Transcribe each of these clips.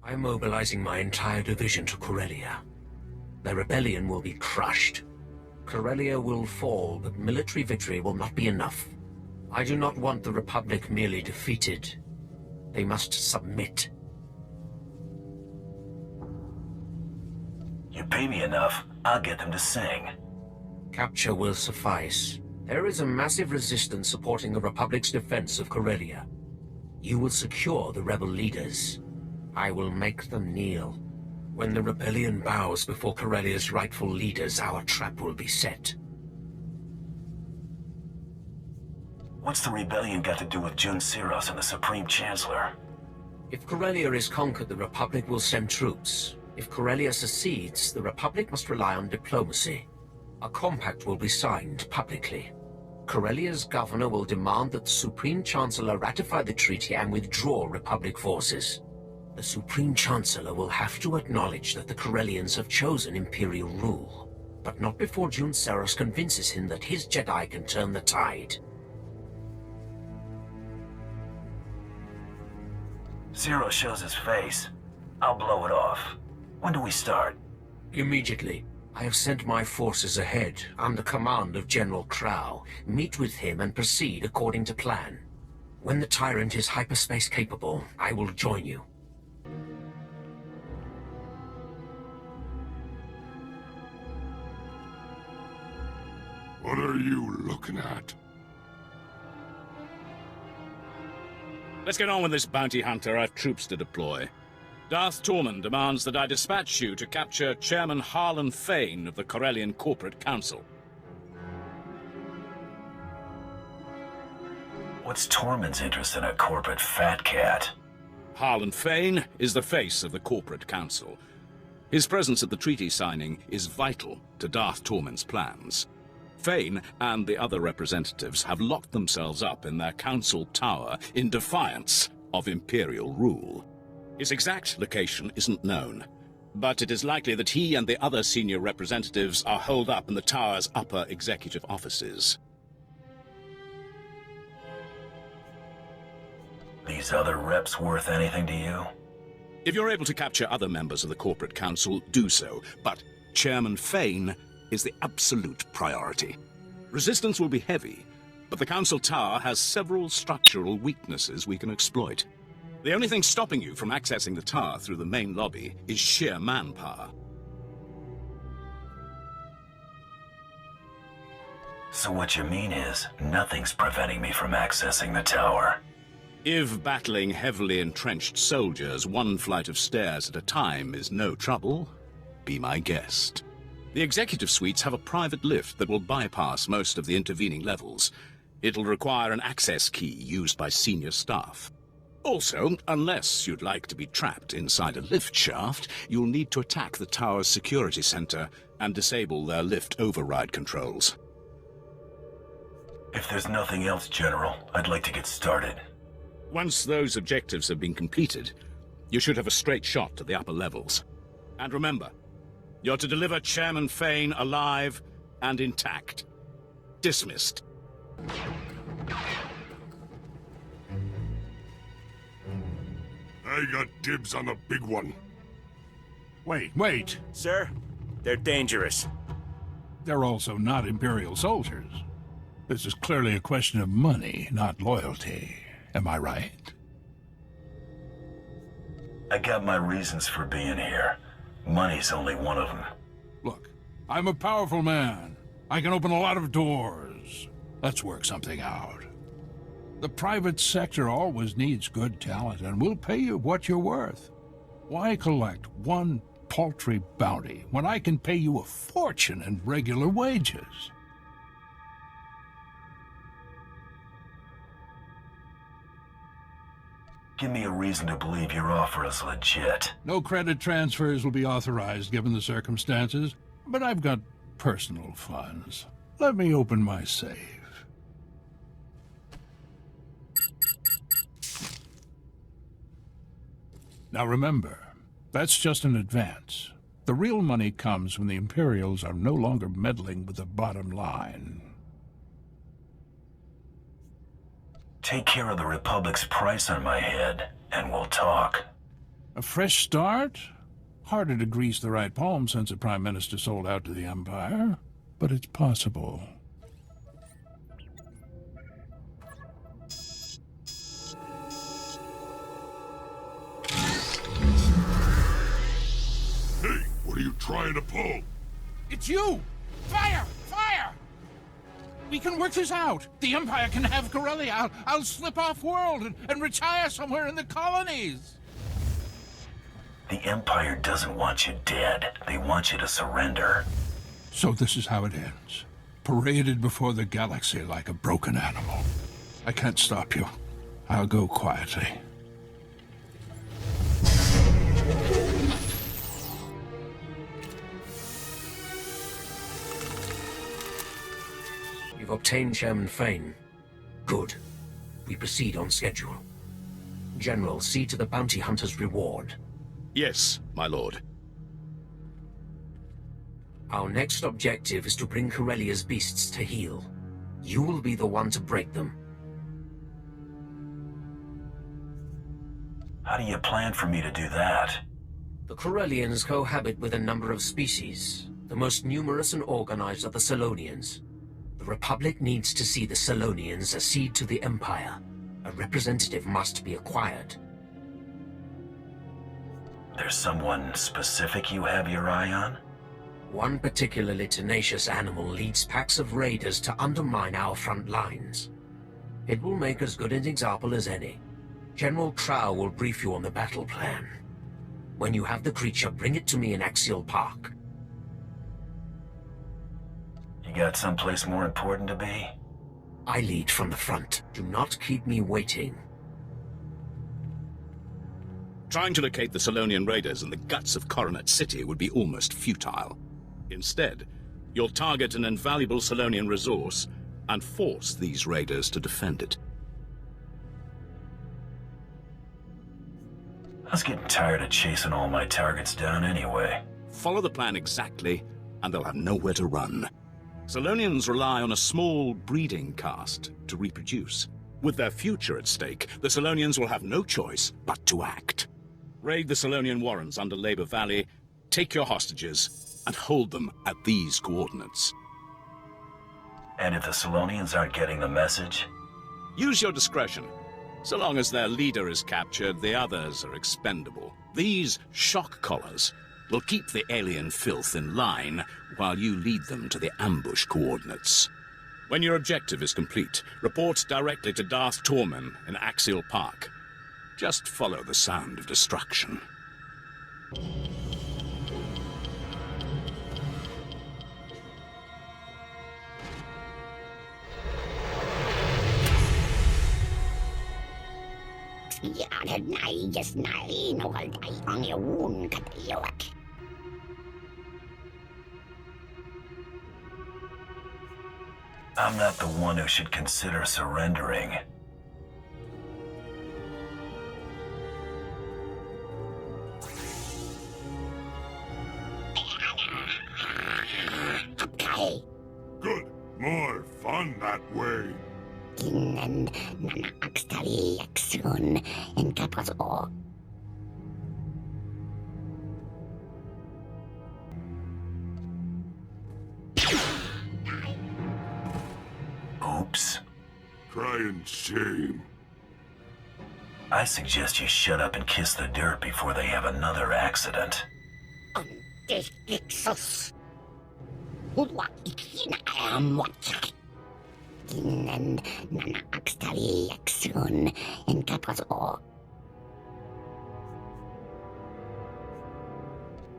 I'm mobilizing my entire division to Corellia. The rebellion will be crushed. Corellia will fall, but military victory will not be enough. I do not want the Republic merely defeated. They must submit. You pay me enough, I'll get them to sing. Capture will suffice. There is a massive resistance supporting the Republic's defense of Corellia. You will secure the rebel leaders. I will make them kneel. When the rebellion bows before Corellia's rightful leaders, our trap will be set. What's the rebellion got to do with Junceros and the Supreme Chancellor? If Corellia is conquered, the Republic will send troops. If Corellia secedes, the Republic must rely on diplomacy. A compact will be signed publicly. Corellia's governor will demand that the Supreme Chancellor ratify the treaty and withdraw Republic forces. The Supreme Chancellor will have to acknowledge that the Corellians have chosen Imperial rule, but not before Junceros convinces him that his Jedi can turn the tide. Zero shows his face. I'll blow it off. When do we start? Immediately. I have sent my forces ahead, under command of General Crow. Meet with him and proceed according to plan. When the Tyrant is hyperspace capable, I will join you. What are you looking at? Let's get on with this, bounty hunter. I've troops to deploy. Darth Tormund demands that I dispatch you to capture Chairman Harlan Fane of the Corellian Corporate Council. What's Tormund's interest in a corporate fat cat? Harlan Fane is the face of the Corporate Council. His presence at the treaty signing is vital to Darth Tormund's plans. Fane and the other representatives have locked themselves up in their council tower in defiance of Imperial rule. His exact location isn't known, but it is likely that he and the other senior representatives are holed up in the tower's upper executive offices. These other reps worth anything to you? If you're able to capture other members of the Corporate Council, do so, but Chairman Fane is the absolute priority. Resistance will be heavy, but the Council Tower has several structural weaknesses we can exploit. The only thing stopping you from accessing the tower through the main lobby is sheer manpower. So what you mean is, nothing's preventing me from accessing the tower. If battling heavily entrenched soldiers one flight of stairs at a time is no trouble, be my guest. The executive suites have a private lift that will bypass most of the intervening levels. It'll require an access key used by senior staff. Also, unless you'd like to be trapped inside a lift shaft, you'll need to attack the tower's security center and disable their lift override controls. If there's nothing else, General, I'd like to get started. Once those objectives have been completed, you should have a straight shot to the upper levels. And remember, you're to deliver Chairman Fane alive and intact. Dismissed. I got dibs on the big one. Wait. Sir, they're dangerous. They're also not Imperial soldiers. This is clearly a question of money, not loyalty. Am I right? I got my reasons for being here. Money's only one of them. Look, I'm a powerful man. I can open a lot of doors. Let's work something out. The private sector always needs good talent, and we'll pay you what you're worth. Why collect one paltry bounty when I can pay you a fortune in regular wages? Give me a reason to believe your offer is legit. No credit transfers will be authorized given the circumstances, but I've got personal funds. Let me open my safe. Now remember, that's just an advance. The real money comes when the Imperials are no longer meddling with the bottom line. Take care of the Republic's price on my head, and we'll talk. A fresh start? Harder to grease the right palm since the Prime Minister sold out to the Empire, but it's possible. Hey, what are you trying to pull? It's you! Fire! Fire! We can work this out. The Empire can have Corellia. I'll slip off-world and retire somewhere in the colonies. The Empire doesn't want you dead. They want you to surrender. So this is how it ends. Paraded before the galaxy like a broken animal. I can't stop you. I'll go quietly. You've obtained Chairman Fane. Good. We proceed on schedule. General, see to the bounty hunter's reward. Yes, my lord. Our next objective is to bring Corellia's beasts to heel. You will be the one to break them. How do you plan for me to do that? The Corellians cohabit with a number of species. The most numerous and organized are the Selonians. The Republic needs to see the Selonians accede to the Empire. A representative must be acquired. There's someone specific you have your eye on? One particularly tenacious animal leads packs of raiders to undermine our front lines. It will make as good an example as any. General Trow will brief you on the battle plan. When you have the creature, bring it to me in Axial Park. You got someplace more important to be? I lead from the front. Do not keep me waiting. Trying to locate the Selonian raiders in the guts of Coronet City would be almost futile. Instead, you'll target an invaluable Selonian resource and force these raiders to defend it. I was getting tired of chasing all my targets down anyway. Follow the plan exactly, and they'll have nowhere to run. Selonians rely on a small breeding caste to reproduce. With their future at stake, the Selonians will have no choice but to act. Raid the Selonian warrens under Labor Valley, take your hostages, and hold them at these coordinates. And if the Selonians aren't getting the message? Use your discretion. So long as their leader is captured, the others are expendable. These shock collars will keep the alien filth in line while you lead them to the ambush coordinates. When your objective is complete, report directly to Darth Tormen in Axial Park. Just follow the sound of destruction. I'm not the one who should consider surrendering. Good. More fun that way. Oops. Crying shame. I suggest you shut up and kiss the dirt before they have another accident.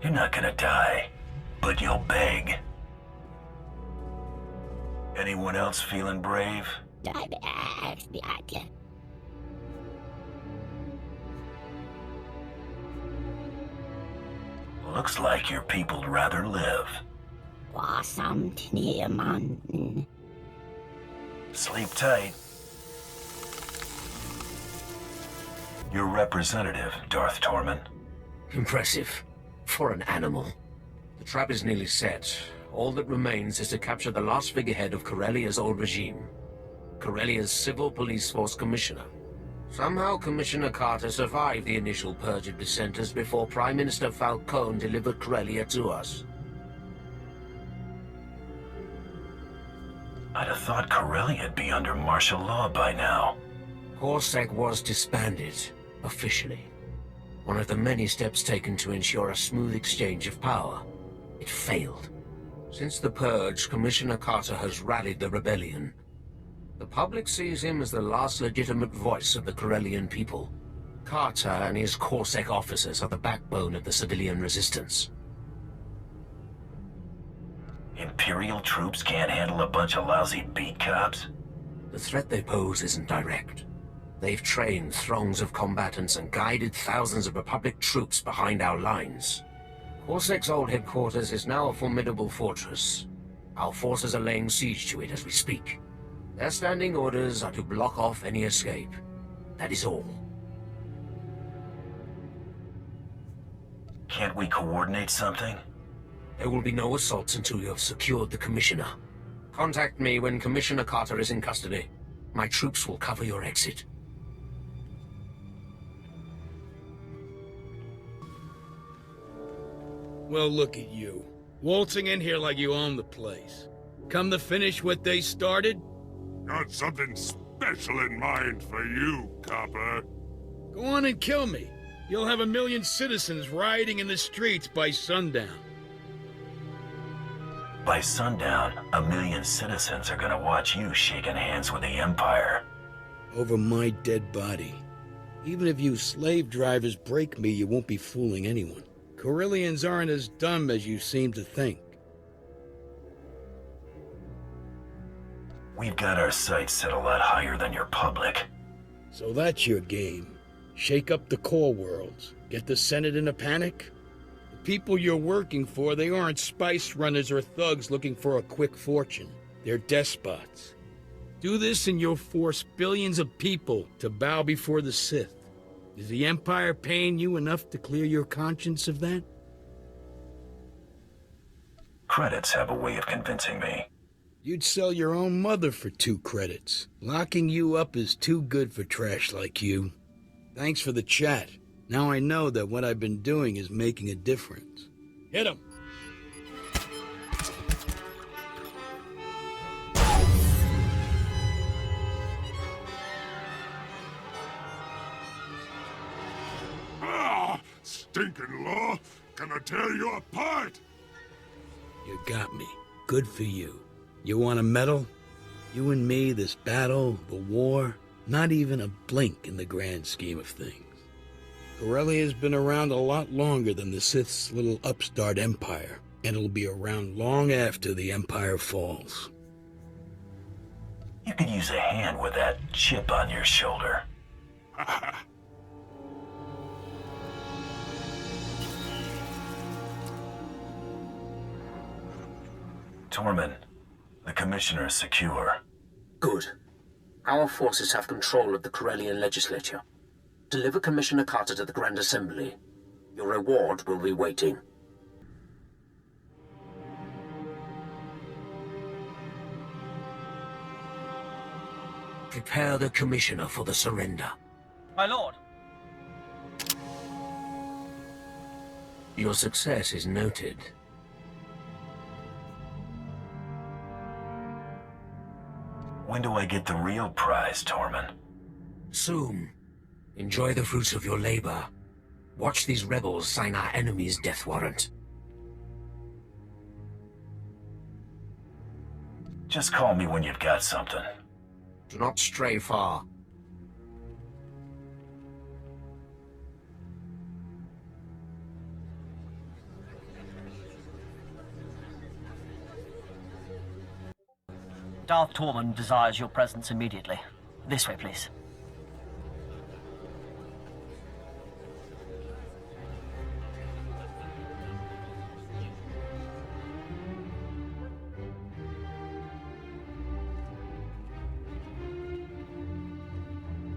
You're not gonna die, but you'll beg. Anyone else feeling brave? Looks like your people'd rather live. Sleep tight. Your representative, Darth Tormen. Impressive. For an animal. The trap is nearly set. All that remains is to capture the last figurehead of Corellia's old regime. Corellia's Civil Police Force Commissioner. Somehow Commissioner Carter survived the initial purge of dissenters before Prime Minister Falcone delivered Corellia to us. I'd have thought Corellia'd be under martial law by now. Corsac was disbanded, officially. One of the many steps taken to ensure a smooth exchange of power. It failed. Since the purge, Commissioner Carter has rallied the rebellion. The public sees him as the last legitimate voice of the Corellian people. Carter and his Corsac officers are the backbone of the civilian resistance. Imperial troops can't handle a bunch of lousy beat cops? The threat they pose isn't direct. They've trained throngs of combatants and guided thousands of Republic troops behind our lines. Corsac's old headquarters is now a formidable fortress. Our forces are laying siege to it as we speak. Their standing orders are to block off any escape. That is all. Can't we coordinate something? There will be no assaults until you have secured the Commissioner. Contact me when Commissioner Carter is in custody. My troops will cover your exit. Well, look at you. Waltzing in here like you own the place. Come to finish what they started? Got something special in mind for you, Copper. Go on and kill me. You'll have 1 million citizens rioting in the streets by sundown. By sundown, 1 million citizens are gonna watch you shaking hands with the Empire. Over my dead body. Even if you slave drivers break me, you won't be fooling anyone. Corellians aren't as dumb as you seem to think. We've got our sights set a lot higher than your public. So that's your game. Shake up the core worlds. Get the Senate in a panic? The people you're working for, they aren't spice runners or thugs looking for a quick fortune. They're despots. Do this and you'll force billions of people to bow before the Sith. Is the Empire paying you enough to clear your conscience of that? Credits have a way of convincing me. You'd sell your own mother for 2 credits. Locking you up is too good for trash like you. Thanks for the chat. Now I know that what I've been doing is making a difference. Hit him! Ah, stinking law! Gonna tear you apart! You got me. Good for you. You want a medal? You and me, this battle, the war, not even a blink in the grand scheme of things. Corellia's been around a lot longer than the Sith's little upstart empire, and it'll be around long after the Empire falls. You could use a hand with that chip on your shoulder. Tormund, the Commissioner is secure. Good. Our forces have control of the Corellian legislature. Deliver Commissioner Carter to the Grand Assembly. Your reward will be waiting. Prepare the Commissioner for the surrender. My lord. Your success is noted. When do I get the real prize, Tormund? Soon. Enjoy the fruits of your labor. Watch these rebels sign our enemy's death warrant. Just call me when you've got something. Do not stray far. Darth Tormund desires your presence immediately. This way, please.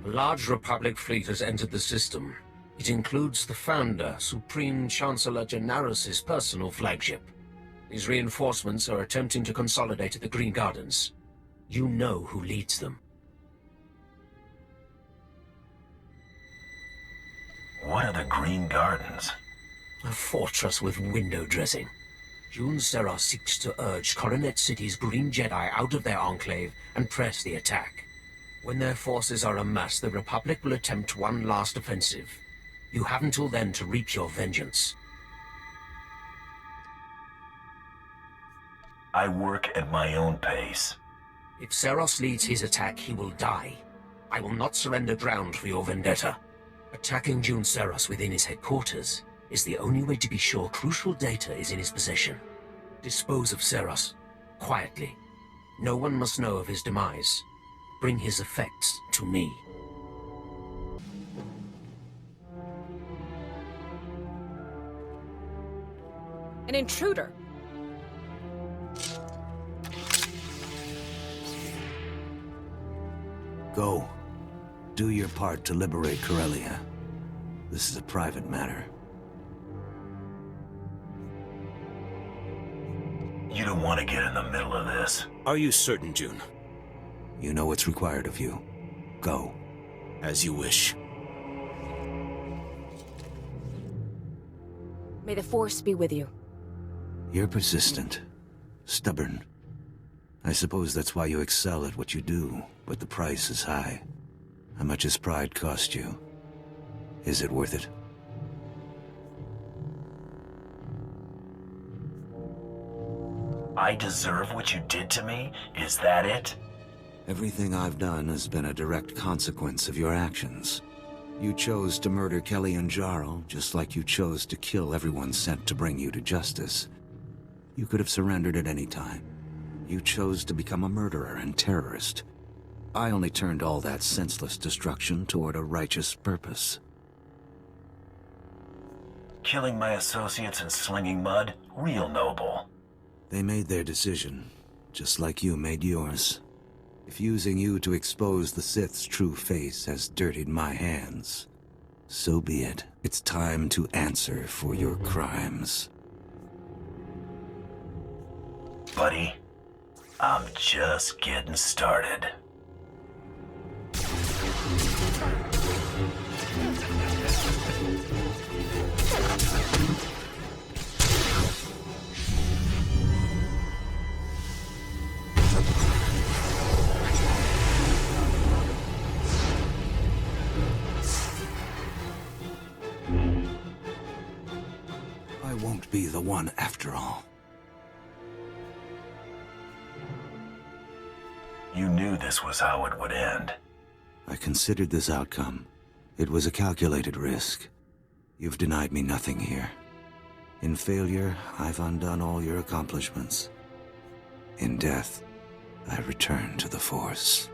A large Republic fleet has entered the system. It includes the founder, Supreme Chancellor Gennaros' personal flagship. These reinforcements are attempting to consolidate at the Green Gardens. You know who leads them. What are the Green Gardens? A fortress with window dressing. June Serra seeks to urge Coronet City's Green Jedi out of their enclave and press the attack. When their forces are amassed, the Republic will attempt one last offensive. You have until then to reap your vengeance. I work at my own pace. If Seros leads his attack, he will die. I will not surrender ground for your vendetta. Attacking June Seros within his headquarters is the only way to be sure crucial data is in his possession. Dispose of Seros, quietly. No one must know of his demise. Bring his effects to me. An intruder! Go. Do your part to liberate Corellia. This is a private matter. You don't want to get in the middle of this. Are you certain, June? You know what's required of you. Go. As you wish. May the Force be with you. You're persistent. Stubborn. I suppose that's why you excel at what you do, but the price is high. How much has pride cost you? Is it worth it? I deserve what you did to me? Is that it? Everything I've done has been a direct consequence of your actions. You chose to murder Kelly and Jarl, just like you chose to kill everyone sent to bring you to justice. You could have surrendered at any time. You chose to become a murderer and terrorist. I only turned all that senseless destruction toward a righteous purpose. Killing my associates and slinging mud? Real noble. They made their decision, just like you made yours. If using you to expose the Sith's true face has dirtied my hands, so be it. It's time to answer for your crimes. Buddy, I'm just getting started. I won't be the one after all. You knew this was how it would end. I considered this outcome. It was a calculated risk. You've denied me nothing here. In failure, I've undone all your accomplishments. In death, I return to the Force.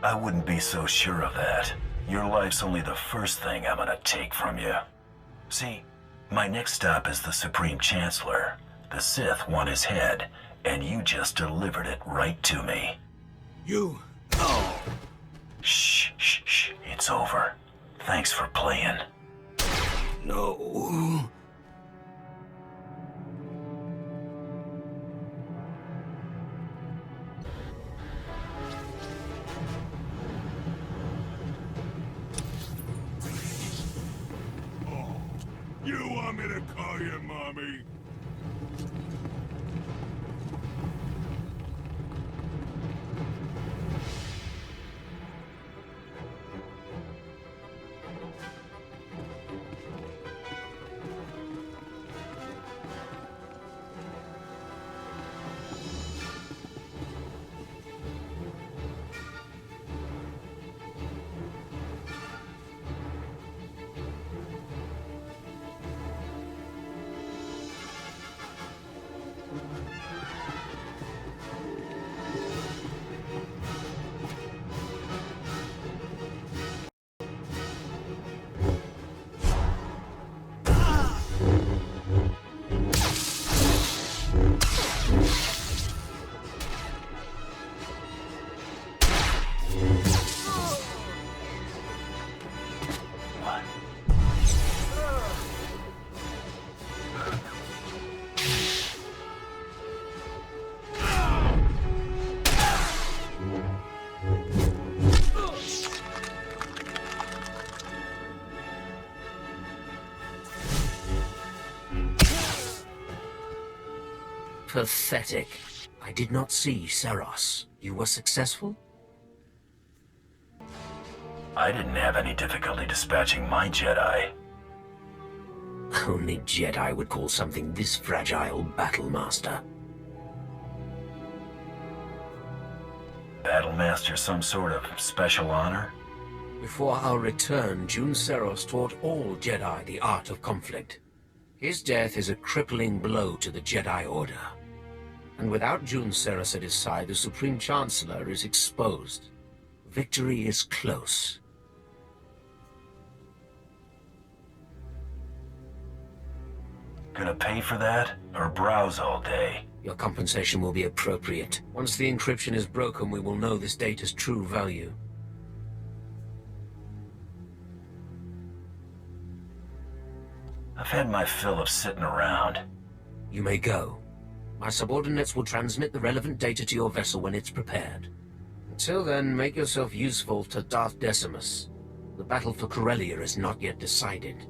I wouldn't be so sure of that. Your life's only the first thing I'm gonna take from you. See, my next stop is the Supreme Chancellor. The Sith want his head, and you just delivered it right to me. You... Shh, shh, shh. It's over. Thanks for playing. No. You want me to call you mommy? Pathetic. I did not see Seros. You were successful? I didn't have any difficulty dispatching my Jedi. Only Jedi would call something this fragile Battlemaster. Battlemaster some sort of special honor? Before our return, Jun Seros taught all Jedi the art of conflict. His death is a crippling blow to the Jedi Order. And without Jun Seros at his side, the Supreme Chancellor is exposed. Victory is close. Gonna pay for that, or browse all day? Your compensation will be appropriate. Once the encryption is broken, we will know this data's true value. I've had my fill of sitting around. You may go. My subordinates will transmit the relevant data to your vessel when it's prepared. Until then, make yourself useful to Darth Decimus. The battle for Corellia is not yet decided.